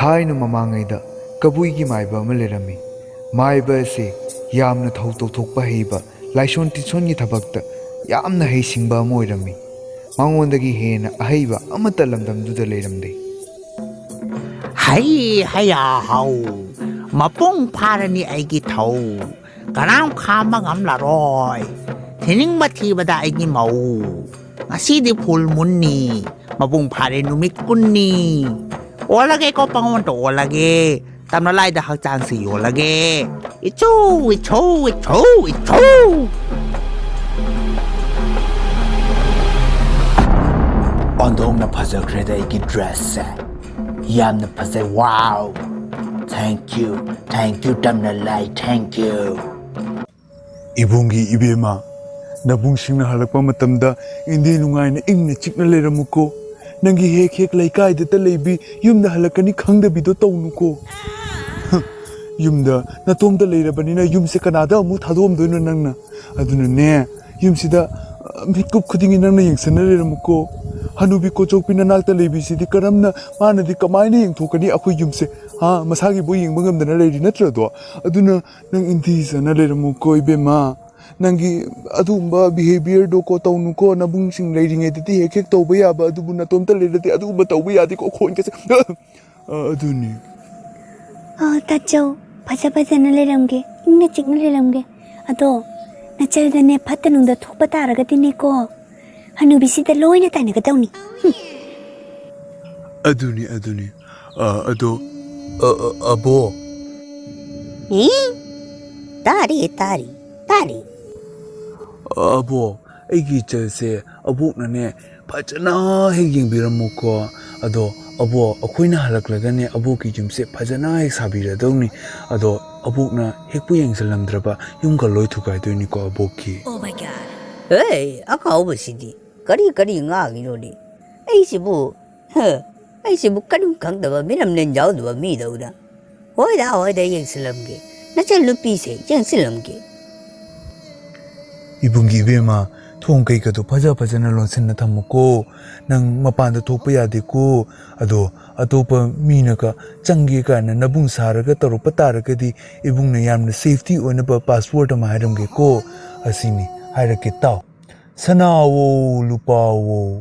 Thaina mamangayda kabui gi maiba ama lerami. Maiba ase yamna thau tawthokpa heiba laishon tison gi thabakta yamna heisingba ama oirami. Mangondagi hena aheiba amata lamdamduda leiramde. Haya hau mapung parani aigi thau karam khama ngamlaroi thining mathibada aigi mau ngasidi phul munni mapung phare numit kunni olage ko pangon to olage tamna lai da hakchang si olage ichu ondong na phajagre da aigi dress yamna phajai wow thank you tamna lai thank you Ibungi ibema nabung singna halakpa matamda indi nungaina ingna chikna leramuko nangi hek laikai da leibi yumda halakani khangdabido tawnuko yumda natomda leirabanina yumse kanada amu thadom doina nangna aduna ne yumsida mikup khudingi nangna yengsana leramuko hanubi ko chokpina nakta leibi sidi karamna manadi kamaina yengthokani akhoi yumse ha masagi bo yengba ngamdana leiri natrado aduna nang indi sana leramuko ibema nangi adumba behavior do ko tawnuko nabung sing leiringe diti hek tawba yaba adubu natomta leirati adumba tawba yadi ko khon ke aduni tacho phaja na leiramge ingna chikna leiramge ado nachaldane phatanungda thokpa taragati ko hanubi sida loina tainaga tawni aduni ado abo tari abo aigi chase abuk nane phajana hek yengbiramoko ado abo akhoina halaklagane aboki jumse phajana hek sabiradawni ado abukna hekpu yengsalamdraba yumga loi thukai doini ko aboki oh my god hey akaw sidi kari ngagi nodi aisibu kadum khangdaba minam nen jawdaba mi dauda hoida yengsalamge nachal lupi se yengsalamge Ibungi bema thong kai ka to phajana lonsen thamuko nang mapanda thokpa yade ko ado atopa mina ka changi ka na nabung saraga tarupa taragadi ibung na yamna safety oina ba passport ma haramge ko asini hairake taw sanawo lupawo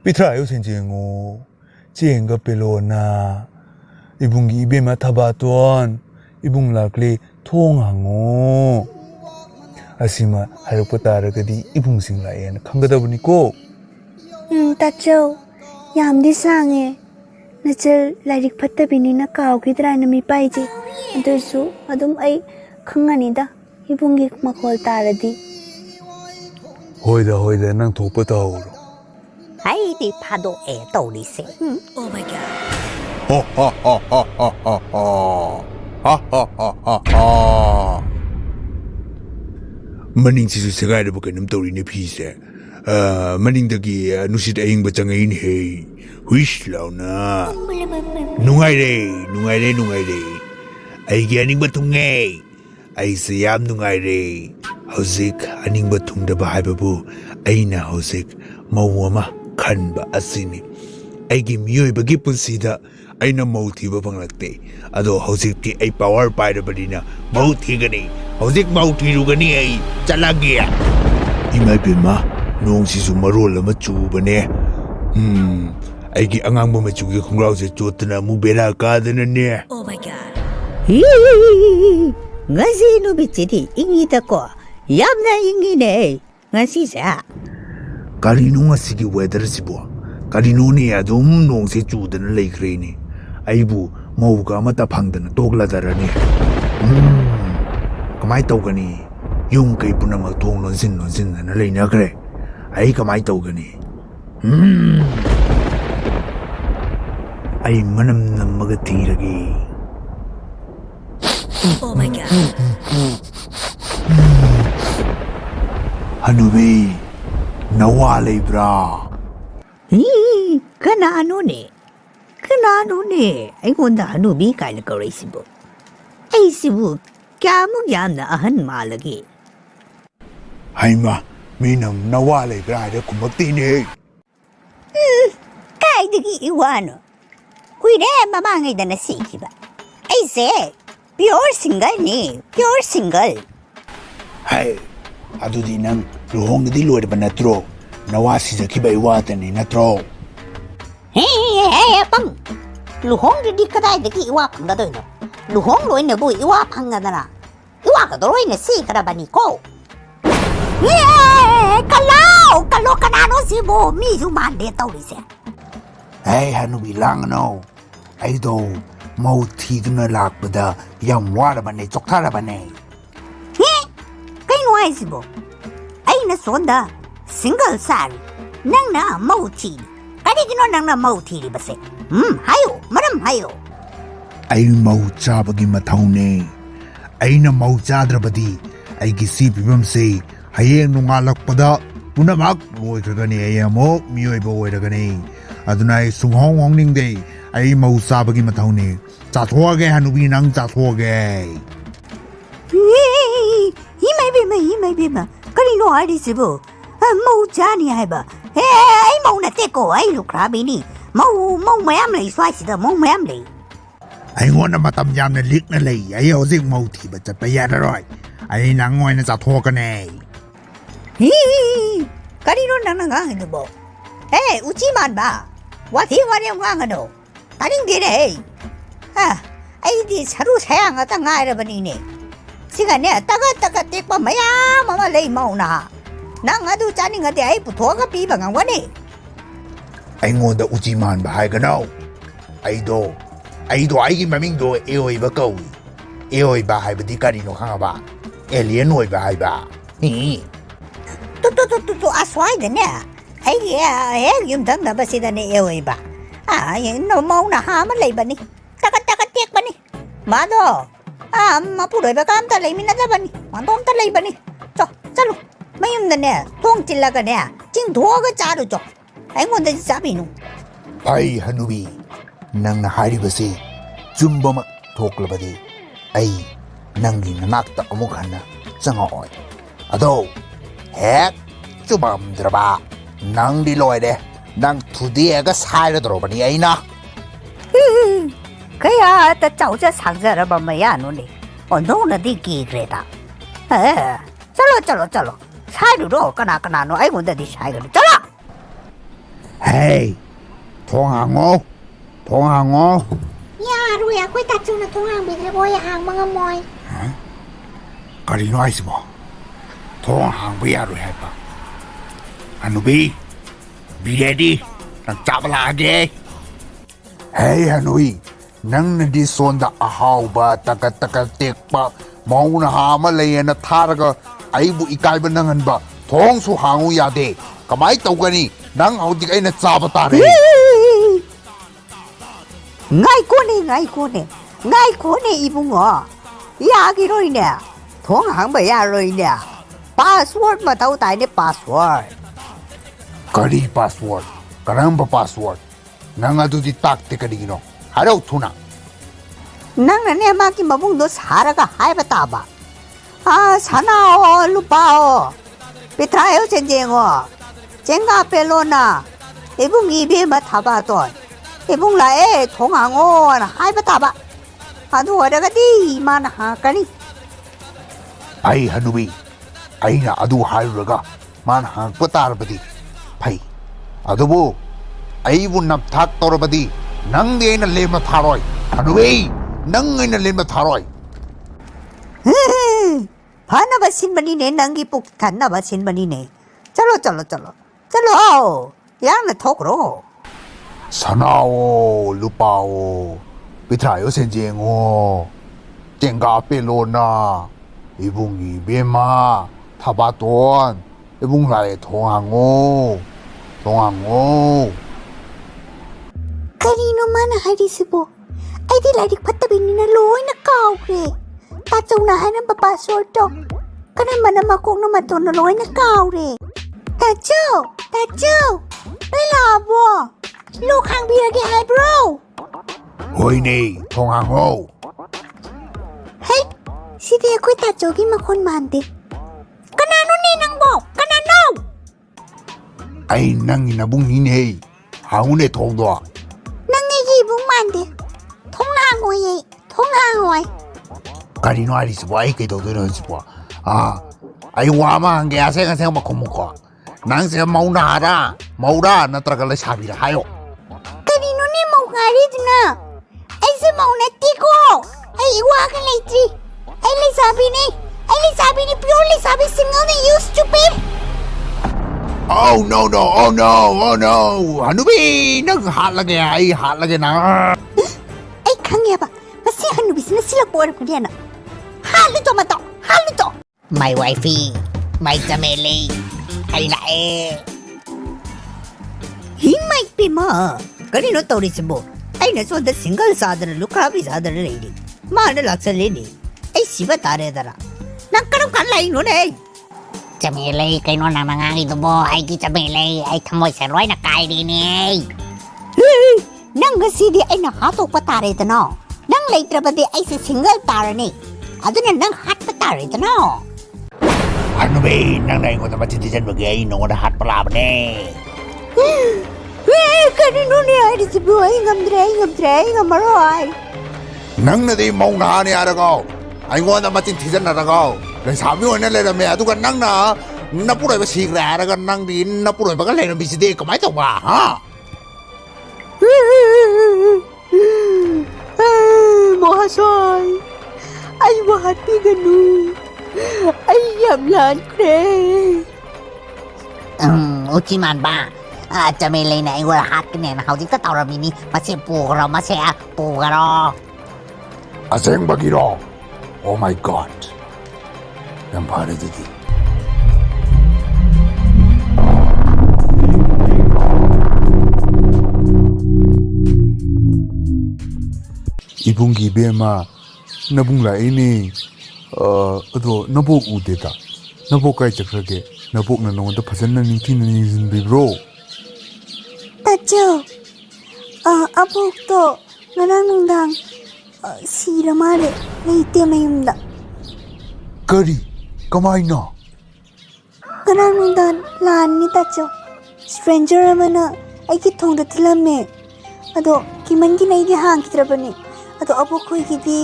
pitra yo senjengo chenga pelona ibungi bema thabaton ibung lakle thong hango asima harupa taragadi ibung sing laen khangadabani ko tacho yamdi sange nachal lairik phattabinina kawgidraina mi paije adusu adum ai khangani da ibungi makhol taradi hoida nang thokpa tawro haidi phado e tawli se oh my god Maning sisu segai da bukanam tori ne phise maning dagi nusit aing bachangain he huish launa nungai re ai gi aning batunge ai se yam nungai re hauzik aning batung da ba haibabu aina hauzik mawama khanba asini ai gi miyoi bagi punsida aina mauthi ba banglakte ado hauzik ti ai power pai da badina mauthi gani hauzik mauthi rugani ai chalage imai bema nong sisu marol ama chubane aigi angang ba machugi khongrau se chotna mu bera ka dana ne oh my god ngasi no bichidi ingi ta ko yamna ingi ne ngasi sa kari no ngasi gi weather sibo kari no ne adum nong se chudana leikre ni aibu mauga mata phangdana tokla darani kamai tawgani yung kai punama thong lonsin na leina kre ai kamai tawgani ai manam namaga tiragi oh my god hanubi nawa leibra kanano ne aigonda hanubi kaila kaurisibo aisibu kyamu yamna ahan malage haima minam nawa leibra da kumakti ne kaidagi iwano Kuire mamangidana sikiba. I say, pure single ni, pure single. Hai, adudi nang luhong di luar ba natro? Nawasi sa kibay watan ni natro. Hey, pang. Luhong di kadai de ki iwa panga doy no. Luhong loy na bu iwa panga dana. Iwa ka doy na si kada bani ko. Kalau kanano si bo mi su man de tau se. Hai, hanubi lang no. Ai do mau thi na lak bada yam wara ba ne chok thara ba ne. Kai no ai si bo. Ai na sonda single sari. Nang na mau thi. Kadi kino nang na mau thi ba se. Hayo, maram hayo. Ai mau chabagi mathau ne. Ai na mau chadrabadi ai gi si bibam se hayeng nungalakpada punamak loikragani ai amo mioiba oiragani aduna ai sunghong hongning de ai mau chabagi mathau ne chathoge hanubi nang chathoge Hi mai be ma. Kadi no ai si bo. Mau cha ni ai ba. Ai mau na te ko ai lu kra bi ni. Mau mayam lei swai si da mau mayam lei. ai ngona matam yam na lik na lei ai hojik mau thi ba chat pa ya roi ai nang ngoi na chathokane Kadi no nang nga ni bo. Uchi man ba. Wa thi wa ni nga nga no. Taring ge re. Ai di saru sayang ata nga ra ba ni ne. Siga ne taga te pa mayam ma lei mau na. Nang adu chani nga te ai pu tho ga pi ba nga wa ne. ai ngonda uchi man ba hai ganau ai do ai gi maming do eoi ba kau eoi ba hai ba di kari no khanga ba alien oi ba hai ba ni Tu aswai de ne. Ai yum dang na ba si da ne eoi ba. No mau na ha ma lei ba ni. Taga tek ba ni. Ma do. Ma pu roi ba kam ta lei min na ba ni. Ma dom ta lei ba ni. Chalo. Mayum da ne. Thong chilla ga ne. Jing tho ga cha ru cho. Ai ngon da sa bi nu. ai hanubi nang na hari ba si chumba ma thokla ba di ai nang gi nanak ta amu khana changa oi ado hek chubam draba nang di loi de nang thudi ga sai ra dro ba ni ai na Kaya ta chau cha sang za ra ba ma ya nu ni. No na di ki gre ta. Chalo. Sai ru ro kana no ai ngon da di sai ga. Chalo. hey thong hango Ya rồi à, quay ta chung là thong hàng bị cái bôi hàng mga mồi. kari no ai si mo thong hang ba ya ro hai ba hanubi be ready nang chabla ge hey hanui nang na di sonda ahau ba taka tek pa mau na ha ma le na tharaga ai bu ikai ba nangan ba thong su hangu ya de kamai tau gani nang au dik ai na chaba ta re Ngai ko ne ibung o. Ya gi roi ne. Thong hang ba ya roi ne. Password ma tau tai ne password. kari password karamba password nang adu di tak te kadi no harau thuna Nang na ne ma ki mabung do sara ga hai ba ta ba. Sana o lupa o. Petrayo chenjeng o. Chenga pelona. Ibung ibe ma thaba ton. Ibung la thong hang o na hai ba ta ba. Adu ora ga di ma na ha kani. ai hanubi ai na adu hairaga man hang patar badi phai adubu ai bu nap thak tor badi nang de na le ma tharoi hanubi nang ai na le ma tharoi Phana ba sin bani ne nangi puk than na ba sin bani ne. Chalo. Yang na thok ro. sanao lupao pitrayo senjengo jenga pelona ibungi bema thabaton ibung lai thongango Kanino man hari sibo. Ay di ladik patabin na loy na kaure. Tachaw na hanang papasword to. Kanan man ang makong namato na loy na kaure. Tachaw. Ay labo. Lukhang biyagi hay bro. hoi nei thongango Hey, si di ako'y tachogi makon mande. Kanano ni nang bo? Kanano? ai nang inabung hin hei haune thong do Nangigibong mande ꯍꯣꯏ ꯊꯣꯡ ꯍꯥꯡꯉꯣꯏ ꯀꯔꯤꯅꯣ ꯍꯥꯏꯔꯤꯁꯤꯕꯣ ꯑꯩ ꯀꯩꯗꯧꯗꯣꯏꯅꯣ ꯍꯧꯖꯤꯛꯄꯣ ꯑꯩ ꯋꯥ ꯑꯃ ꯍꯪꯒꯦ ꯑꯁꯦꯡ ꯈꯨꯝꯃꯨꯀꯣ ꯅꯪꯁꯦ ꯃꯧꯅꯥꯔꯥ ꯃꯧꯔꯥ ꯅꯠꯇ꯭ꯔꯒ ꯂꯩꯁꯥꯕꯤꯔꯥ ꯍꯥꯏꯌꯣ ꯀꯔꯤꯅꯣꯅꯦ ꯃꯧ ꯉꯥꯏꯔꯤꯗꯨꯅ ꯑꯩꯁꯦ ꯃꯧ ꯅꯠꯇꯦꯀꯣ ꯑꯩ ꯏꯋꯥꯒ ꯂꯩꯇ꯭ꯔꯤ ꯑꯩ ꯂꯩꯁꯥꯕꯤꯅꯤ ꯄꯤꯌꯣꯔ ꯂꯩꯁꯥꯕꯤ ꯁꯤꯡꯒꯜꯅꯤ ꯌꯨ ꯁ꯭ꯇꯨꯄꯤꯗ Oh no ꯍꯅꯨꯕꯤ ꯅꯪ ꯍꯥꯠꯂꯒꯦ ꯑꯩ ꯍꯥꯠꯂꯒꯦ ꯅꯪ ꯑꯩ ꯈꯪꯉꯦꯕ ꯃꯁꯤ ꯍꯟꯅꯨꯕꯤꯁꯤꯅ ꯁꯤꯜꯂꯛꯄ ꯑꯣꯏꯔꯝꯒꯅꯤꯅ ꯍꯥꯠꯂꯨꯇꯣ ꯃꯇꯣ ꯍꯥꯠꯂꯨꯇꯣ My wifey, my chameli, ay lae. Himay pima. Kanino taurisibo? Ay nasoda single sadara lukrabi sadara lady. Mana laksa lady. Ay siba tare dara. Nangkanong kanlay nun eh. Chameli, kayo na mga ito mo. Ay ki chameli, ay tamoy sa roy na kay din eh. Nang gasidi ay nakatok pa tare ito no. Nang later ba di ay si single tare ni. Ado na nang hot pa tare ito no. hनुबी nang na ingo naman titisan bagay nung na hat pala ba Kanino ni ay si buhay ngamdre ngamaroy. nang na di mau na ni arago ay ngo naman titisan na arago lang sabi mo na lera me adukan nang na napuroy ba sigra arago nang di napuroy ba kalay na biside kamay to ba ha Mohasoy ay wahati ganu ay yamlan kre Uchiman ba? Chameli na ay wala hat kanya na hawdik ta tawra mini. Masih pugaro, masih pugaro. aseng bagiro oh my god yang pare didi Ibungi bema nabung la ini ado nabok udeta nabok kai chakrage nabok na nonda phajana ningthi ningin bibro Tacho abok to ngarang nungdang sira mare leite mayumda kari kamaina ngarang nungdang lan ni tacho stranger amana aigi thongda tilame ado kiman gi nei gi hang kitrabani ado abok khoi gi di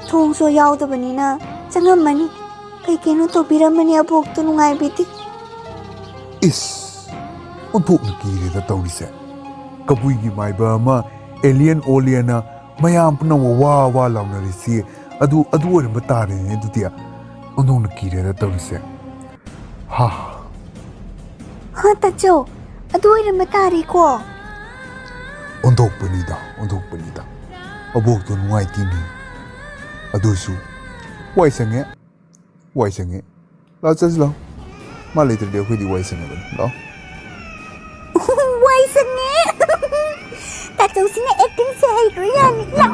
thong so yaudabani na changamani kai keno to biramani abok to nungai biti is onthok na kire da tawrise kabui gi maiba ma alien oliana mayam puna wa launa risi adu or batare ne dutia onthok na kire da tawrise ha tacho adu ira matari ko onthok panida abok to nuai tini adusu wai sange la chas la ma later de khoi di wai sange la wai sange tacho sine acting se hai ko yan la